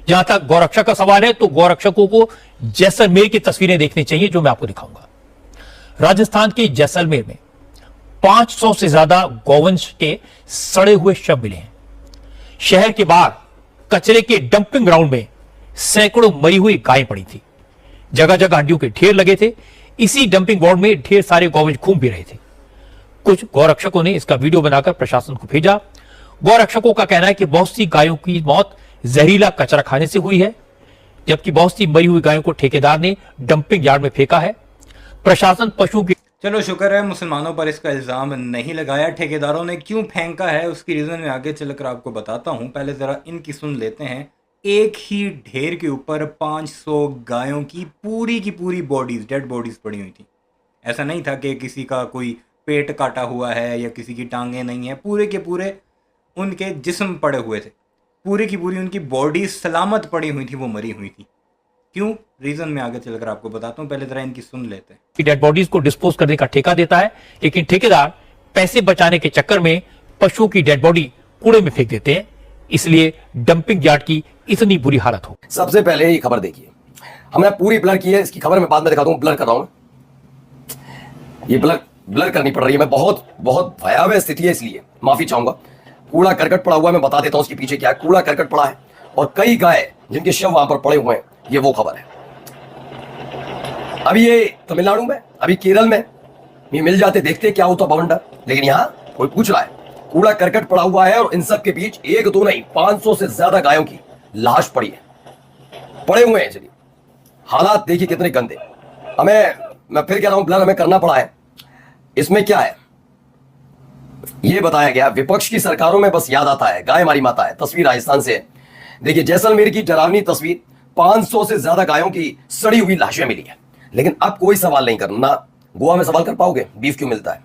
जहां तक गौरक्षक का सवाल है तो गौरक्षकों को जैसलमेर की तस्वीरें देखनी चाहिए जो मैं आपको दिखाऊंगा। राजस्थान के जैसलमेर में 500 से ज्यादा गौवंश के सड़े हुए शव मिले हैं। शहर के बाहर कचरे के डंपिंग ग्राउंड में सैकड़ों मरी हुई गायें पड़ी थी। जगह जगह हड्डियों के ढेर लगे थे। इसी डंपिंग ग्राउंड में ढेर सारे गौवंश घूम भी रहे थे। कुछ गौरक्षकों ने इसका वीडियो बनाकर प्रशासन को भेजा। गौरक्षकों का कहना है कि बहुत सी गायों की मौत जहरीला कचरा खाने से हुई है, जबकि बहुत सी मरी हुई गायों को ठेकेदार ने डंपिंग यार्ड में फेंका है। प्रशासन पशुओं की चलो शुक्र है मुसलमानों पर इसका इल्ज़ाम नहीं लगाया। ठेकेदारों ने क्यों फेंका है उसकी रीज़न मैं आगे चलकर आपको बताता हूँ। पहले ज़रा इनकी सुन लेते हैं। एक ही ढेर के ऊपर 500 गायों की पूरी बॉडीज, डेड बॉडीज पड़ी हुई थी। ऐसा नहीं था कि किसी का कोई पेट काटा हुआ है या किसी की टांगें नहीं है, पूरे के पूरे उनके जिस्म पड़े हुए थे। पूरी की पूरी उनकी बॉडी सलामत पड़ी हुई थी, वो मरी हुई थी। क्यों, रीजन में आगे चलकर आपको बताता हूं, पहले जरा इनकी सुन लेते हैं। डेड बॉडीज को डिस्पोज करने का ठेका देता है, लेकिन ठेकेदार पैसे बचाने के चक्कर में पशुओं की डेड बॉडी कूड़े में फेंक देते हैं, इसलिए डंपिंग यार्ड की इतनी बुरी हालत हो। सबसे पहले ये खबर देखिए, हमने पूरी ब्लर की है, इसकी खबर मैं बाद में दिखाता हूं। ब्लर कर रहा हूं, ये ब्लर करनी पड़ रही है। मैं बहुत भयावह स्थिति है, इसलिए माफी चाहूंगा। कूड़ा करकट पड़ा हुआ है, मैं बता देता हूं उसके पीछे क्या है। कूड़ा करकट पड़ा है और कई गाय जिनके शव वहां पर पड़े हुए हैं, ये वो खबर है। अभी ये तमिलनाडु में, अभी केरल में ये मिल जाते, देखते क्या होता बवंडर। लेकिन यहां कोई पूछ रहा है, कूड़ा करकट पड़ा हुआ है और इन सब के बीच एक दो नहीं 500 से ज्यादा गायों की लाश पड़ी है, पड़े हुए हैं। चलिए हालात देखिए कितने गंदे। मैं फिर कह रहा हूं, ब्लर हमें करना पड़ा है। इसमें क्या है ये बताया गया, विपक्ष की सरकारों में बस याद आता है गाय हमारी माता है। तस्वीर राजस्थान से है, देखिए जैसलमेर की डरावनी तस्वीर। 500 से ज्यादा गायों की सड़ी हुई लाशें मिली है। लेकिन अब कोई सवाल नहीं करना। गोवा में सवाल कर पाओगे बीफ क्यों मिलता है?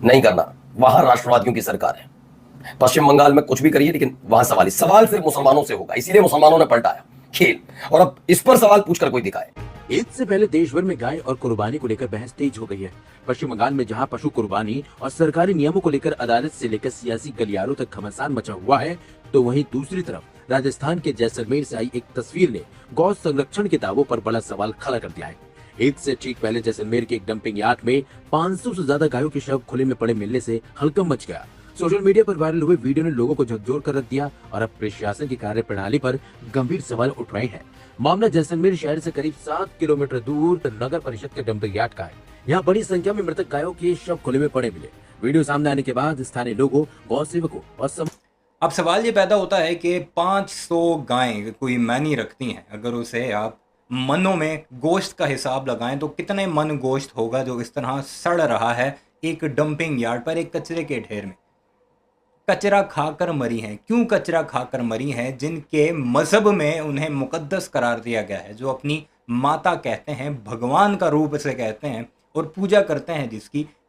नहीं करना, वहां राष्ट्रवादियों की सरकार है। पश्चिम बंगाल में कुछ भी करिए, लेकिन वहां सवाल सिर्फ मुसलमानों से होगा, इसीलिए मुसलमानों ने पलटाया खेल। और अब इस पर सवाल पूछकर कोई दिखाए। ईद से पहले देश भर में गाय और कुर्बानी को लेकर बहस तेज हो गई है। पश्चिम बंगाल में जहां पशु कुर्बानी और सरकारी नियमों को लेकर अदालत से लेकर सियासी गलियारों तक घमासान मचा हुआ है, तो वहीं दूसरी तरफ राजस्थान के जैसलमेर से आई एक तस्वीर ने गौ संरक्षण के दावों पर बड़ा सवाल खड़ा कर दिया है। ईद से ठीक पहले जैसलमेर के एक डंपिंग यार्ड में 500 से ज्यादा गायों के शव खुले में पड़े मिलने से हड़कंप मच गया। सोशल मीडिया पर वायरल हुए वीडियो ने लोगों को झकझोर कर रख दिया और अब प्रशासन की कार्य प्रणाली पर गंभीर सवाल उठ रहे हैं। मामला जैसलमेर शहर से करीब 7 किलोमीटर दूर नगर परिषद के डंपिंग यार्ड का है। यहाँ बड़ी संख्या में मृतक गायों के शव खुले में पड़े मिले। वीडियो सामने आने के बाद स्थानीय लोगों, गौ सेवकों और अब सवाल ये पैदा होता है कि 500 गायें कोई मायने रखती हैं। अगर उसे आप मनों में गोश्त का हिसाब लगाएं तो कितने मन गोश्त होगा जो इस तरह सड़ रहा है एक डंपिंग यार्ड पर, एक कचरे के ढेर में। कचरा खाकर मरी हैं। क्यों कचरा खाकर मरी हैं? जिनके मजहब में उन्हें मुकद्दस करार दिया गया है, जो अपनी माता कहते हैं, भगवान का रूप से कहते हैं और पूजा करते हैं,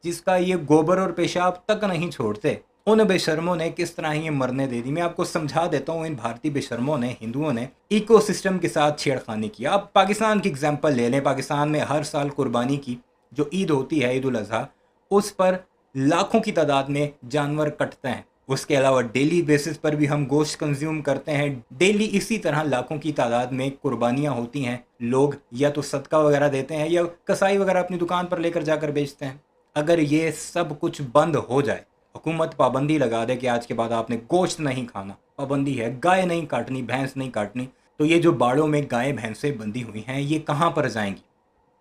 जिसका ये गोबर और पेशाब तक नहीं छोड़ते। उन बेशर्मों ने किस तरह ये मरने दे दी। मैं आपको समझा देता हूँ। इन भारतीय बेशर्मों ने, हिंदुओं ने इकोसिस्टम के साथ छेड़खानी की। आप पाकिस्तान की एग्जाम्पल ले लें। पाकिस्तान में हर साल कुर्बानी की जो ईद होती है, ईद उल अज़हा, उस पर लाखों की तादाद में जानवर कटते हैं। उसके अलावा डेली बेसिस पर भी हम गोश्त कंज्यूम करते हैं। डेली इसी तरह लाखों की तादाद में कुर्बानियाँ होती हैं। लोग या तो सदका वगैरह देते हैं या कसाई वगैरह अपनी दुकान पर लेकर जाकर बेचते हैं। अगर ये सब कुछ बंद हो जाए, हुकूमत पाबंदी लगा दे कि आज के बाद आपने गोश्त नहीं खाना, पाबंदी है, गाय नहीं काटनी, भैंस नहीं काटनी, तो ये जो बाड़ों में गाय भैंसें बंधी हुई हैं, ये कहाँ पर जाएंगी?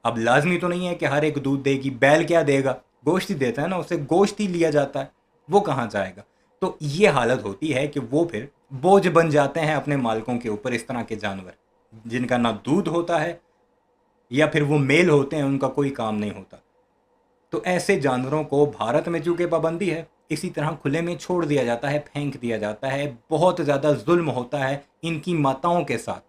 अब लाजमी तो नहीं है कि हर एक दूध देगी। बैल क्या देगा? गोश्त ही देता है ना, उससे गोश्त ही लिया जाता है। वो कहाँ जाएगा? तो ये हालत होती है कि वो फिर बोझ बन जाते हैं अपने मालिकों के ऊपर। इस तरह के जानवर जिनका ना दूध होता है या फिर वो मेल होते हैं, उनका कोई काम नहीं होता। तो ऐसे जानवरों को भारत में चूँकि पाबंदी है, इसी तरह खुले में छोड़ दिया जाता है, फेंक दिया जाता है। बहुत ज़्यादा जुल्म होता है इनकी माताओं के साथ,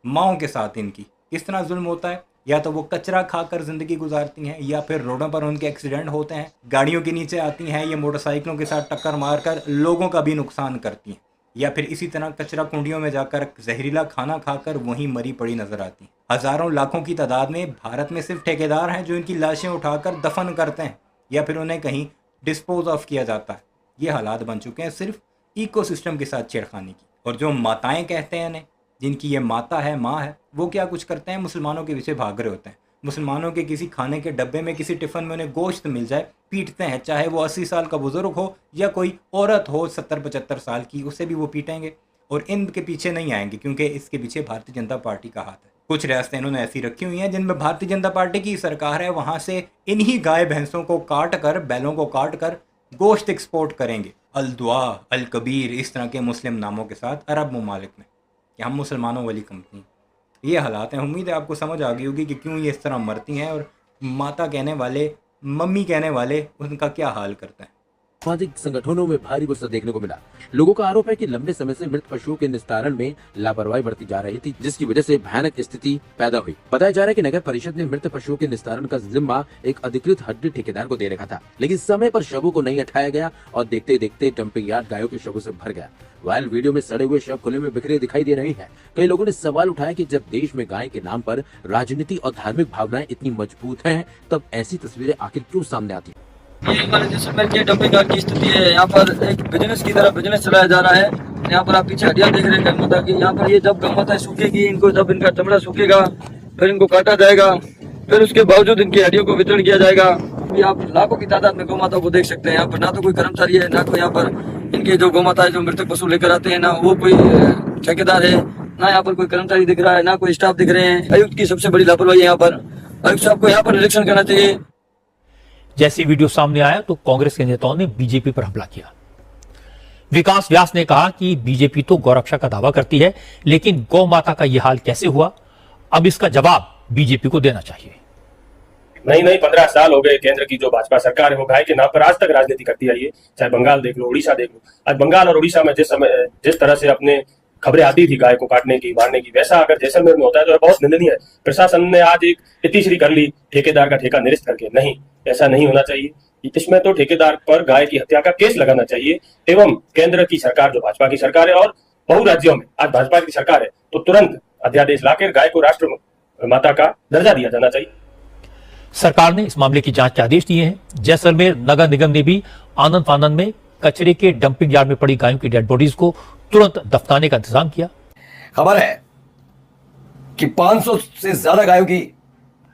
माँओं के साथ। इनकी किस तरह जुल्म होता है? या तो वो कचरा खाकर ज़िंदगी गुजारती हैं, या फिर रोडों पर उनके एक्सीडेंट होते हैं, गाड़ियों के नीचे आती हैं, या मोटरसाइकिलों के साथ टक्कर मारकर लोगों का भी नुकसान करती हैं, या फिर इसी तरह कचरा कुंडियों में जाकर जहरीला खाना खाकर वहीं मरी पड़ी नजर आती हैं। हज़ारों लाखों की तादाद में भारत में सिर्फ ठेकेदार हैं जो इनकी लाशें उठाकर दफन करते हैं या फिर उन्हें कहीं डिस्पोज ऑफ किया जाता है। ये हालात बन चुके हैं सिर्फ इकोसिस्टम के साथ छेड़खानी की। और जो माताएं कहते हैं इन्हें, जिनकी ये माता है, माँ है, वो क्या कुछ करते हैं, मुसलमानों के पीछे भाग रहे होते हैं। मुसलमानों के किसी खाने के डब्बे में, किसी टिफ़िन में उन्हें गोश्त मिल जाए, पीटते हैं, चाहे वो 80 साल का बुजुर्ग हो या कोई औरत हो 70-75 साल की, उसे भी वो पीटेंगे और इनके पीछे नहीं आएंगे, क्योंकि इसके पीछे भारतीय जनता पार्टी का हाथ है। कुछ रियासतें इन्होंने ऐसी रखी हुई हैं जिनमें भारतीय जनता पार्टी की सरकार है, वहाँ से इन्हीं गाय भैंसों को काट कर, बैलों को काट कर गोश्त एक्सपोर्ट करेंगे अल दुआ, अल कबीर, इस तरह के मुस्लिम नामों के साथ अरब ममालिक में कि हम मुसलमानों वाली कंपनी। ये हालात हैं। उम्मीद है आपको समझ आ गई होगी कि क्यों ये इस तरह मरती हैं और माता कहने वाले, मम्मी कहने वाले उनका क्या हाल करते हैं। सामाजिक संगठनों में भारी गुस्सा देखने को मिला। लोगों का आरोप है कि लंबे समय से मृत पशुओं के निस्तारण में लापरवाही बरती जा रही थी, जिसकी वजह से भयानक स्थिति पैदा हुई। बताया जा रहा है कि नगर परिषद ने मृत पशुओं के निस्तारण का जिम्मा एक अधिकृत हड्डी ठेकेदार को दे रखा था, लेकिन समय पर शवों को नहीं हटाया गया और देखते देखते डंपिंग यार्ड गायों के शवों से भर गया। वायरल वीडियो में सड़े हुए शव खुले में बिखरे दिखाई दे रहे हैं। कई लोगों ने सवाल उठाया कि जब देश में गाय के नाम पर राजनीति और धार्मिक भावनाएं इतनी मजबूत हैं, तब ऐसी तस्वीरें आखिर क्यों सामने आती हैं। ये हमारे जैसलमेर के डंपिंग यार्ड की स्थिति है। यहाँ पर एक बिजनेस की तरह बिजनेस चलाया जा रहा है। यहाँ पर आप पीछे हड्डियाँ देख रहे हैं गौमाता की। यहाँ पर ये जब गौमाता सूखेगी, इनको जब इनका चमड़ा सूखेगा, फिर इनको काटा जाएगा, फिर उसके बावजूद इनकी हड्डियों को वितरण किया जाएगा। अभी आप लाखों की तादाद में गौमाताओं को देख सकते हैं। यहाँ पर ना तो कोई कर्मचारी है, ना कोई यहाँ पर इनके जो गौमाता है जो मृतक पशु लेकर आते हैं, ना वो कोई ठेकेदार है, ना यहाँ पर कोई कर्मचारी दिख रहा है, ना कोई स्टाफ दिख रहे हैं। आयुक्त की सबसे बड़ी लापरवाही है। यहाँ पर आयुक्त साहब को यहाँ पर निरीक्षण करना चाहिए। जैसे वीडियो सामने आया तो कांग्रेस के नेताओं ने बीजेपी पर हमला किया। विकास व्यास ने कहा कि बीजेपी तो गौरक्षा का दावा करती है, लेकिन गौ माता का यह हाल कैसे हुआ, अब इसका जवाब बीजेपी को देना चाहिए। नहीं 15 साल हो गए केंद्र की जो भाजपा सरकार है वो गाय के नाम पर आज तक राजनीति करती आई है। चाहे बंगाल देख लो, उड़ीसा देख लो। आज बंगाल और उड़ीसा में जिस तरह से अपने खबरें आती थी गाय को काटने की, मारने की, वैसा अगर जैसलमेर में होता है तो बहुत निंदनीय है। प्रशासन ने आज एक इतिश्री कर ली ठेकेदार का ठेका निरस्त करके। नहीं, ऐसा नहीं होना चाहिए। इसमें तो ठेकेदार पर गाय की हत्या का केस लगाना चाहिए एवं केंद्र की सरकार जो भाजपा की सरकार है और बहु राज्यों में आज भाजपा की सरकार है तो तुरंत अध्यादेश लाकर गाय को राष्ट्र माता का दर्जा दिया जाना चाहिए। सरकार ने इस मामले की जांच के आदेश दिए हैं। जैसलमेर नगर निगम ने भी आनंद फानंद में कचरे के डंपिंग यार्ड में पड़ी गायों की डेड बॉडीज को तुरंत दफनाने का इंतजाम किया। खबर है कि 500 से ज्यादा गायों की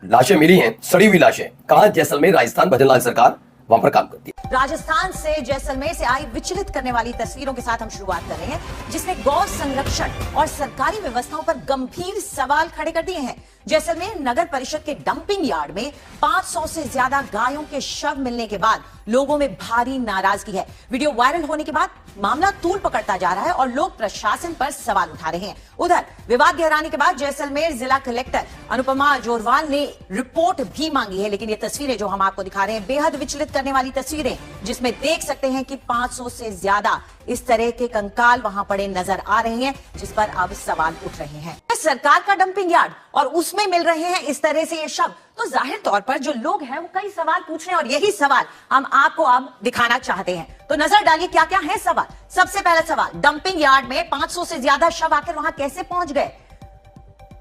लाशें मिली हैं, सड़ी हुई लाशें। कहां? जैसलमेर, राजस्थान। भजनलाल सरकार वहां पर काम करती है। राजस्थान से जैसलमेर से आई विचलित करने वाली तस्वीरों के साथ हम शुरुआत कर रहे हैं, जिसने गौ संरक्षण और सरकारी व्यवस्थाओं पर गंभीर सवाल खड़े कर दिए हैं। जैसलमेर नगर परिषद के डंपिंग यार्ड में 500 से ज्यादा गायों के शव मिलने के बाद लोगों में भारी नाराजगी है। वीडियो वायरल होने के बाद मामला तूल पकड़ता जा रहा है और लोग प्रशासन पर सवाल उठा रहे हैं। उधर विवाद गहराने के बाद जैसलमेर जिला कलेक्टर अनुपमा जोरवाल ने रिपोर्ट भी मांगी है, लेकिन ये तस्वीरें जो हम आपको दिखा रहे हैं बेहद विचलित करने वाली तस्वीरें, जिसमें देख सकते हैं कि 500 से ज्यादा इस तरह के कंकाल वहां पड़े नजर आ रहे हैं, जिस पर अब सवाल उठ रहे हैं। सरकार का डंपिंग यार्ड और उसमें मिल रहे हैं इस तरह से ये शव, तो जाहिर तौर पर जो लोग हैं वो कई सवाल पूछ रहे हैं और यही सवाल हम आपको अब दिखाना चाहते हैं। तो नजर डालिए क्या क्या है सवाल। सबसे पहला सवाल, डंपिंग यार्ड में 500 से ज्यादा शव आखिर वहां कैसे पहुंच गए?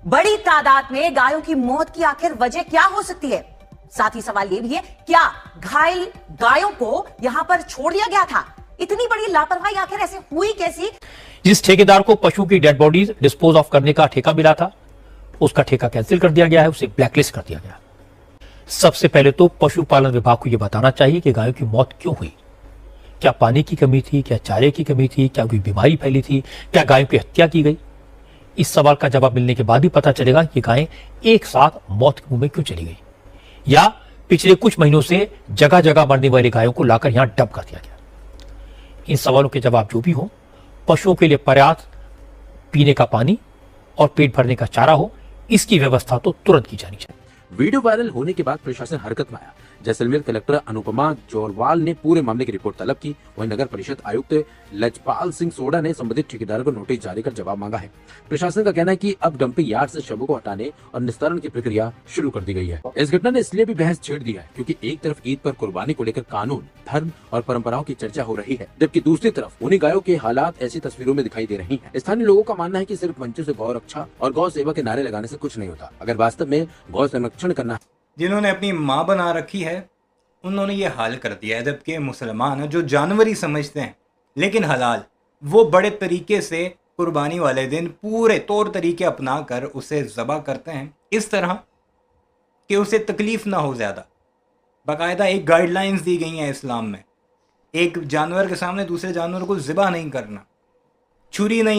बड़ी तादाद में गायों की मौत की आखिर वजह क्या हो सकती है? साथ ही सवाल यह भी है, क्या घायल गायों को यहां पर छोड़ दिया गया था? इतनी बड़ी लापरवाही आखिर ऐसे हुई कैसी? जिस ठेकेदार को पशु की डेड बॉडीज डिस्पोज ऑफ करने का ठेका मिला था, उसका ठेका कैंसिल कर दिया गया है, उसे ब्लैकलिस्ट कर दिया गया। सबसे पहले तो पशुपालन विभाग को यह बताना चाहिए कि गायों की मौत क्यों हुई। क्या पानी की कमी थी? क्या चारे की कमी थी? क्या कोई बीमारी फैली थी? क्या गायों की हत्या की गई? इस सवाल का जवाब मिलने के बाद ही पता चलेगा कि गायें एक साथ मौत के मुंह में क्यों चली गई, या पिछले कुछ महीनों से जगह जगह मरने वाली गायों को लाकर यहां डंप कर दिया गया। इन सवालों के जवाब जो भी हो, पशुओं के लिए पर्याप्त पीने का पानी और पेट भरने का चारा हो, इसकी व्यवस्था तो तुरंत की जानी चाहिए। वीडियो वायरल होने के बाद प्रशासन हरकत में आया। जैसलमेर कलेक्टर अनुपमा जोरवाल ने पूरे मामले की रिपोर्ट तलब की। वहीं नगर परिषद आयुक्त लजपाल सिंह सोडा ने संबंधित ठेकेदार को नोटिस जारी कर जवाब मांगा है। प्रशासन का कहना है कि अब डंपिंग यार्ड से शवों को हटाने और निस्तारण की प्रक्रिया शुरू कर दी गई है। इस घटना ने इसलिए भी बहस छेड़ दी है क्योंकि एक तरफ ईद पर कुर्बानी को लेकर कानून, धर्म और परंपराओं की चर्चा हो रही है, जबकि दूसरी तरफ उन्हीं गायों के हालात ऐसी तस्वीरों में दिखाई दे रही है। स्थानीय लोगों का मानना है कि सिर्फ मंचों से गौ रक्षा और गौ सेवा के नारे लगाने से कुछ नहीं होता। अगर वास्तव में गौ संरक्षण करना, जिन्होंने अपनी माँ बना रखी है उन्होंने ये हाल कर दिया है, जबकि मुसलमान जो जानवरी समझते हैं लेकिन हलाल, वो बड़े तरीके से कुर्बानी वाले दिन पूरे तौर तरीके अपना कर उसे ज़बह करते हैं इस तरह कि उसे तकलीफ़ ना हो ज़्यादा। बाकायदा एक गाइडलाइंस दी गई हैं इस्लाम में, एक जानवर के सामने दूसरे जानवर को ज़िबा नहीं करना, छुरी नहीं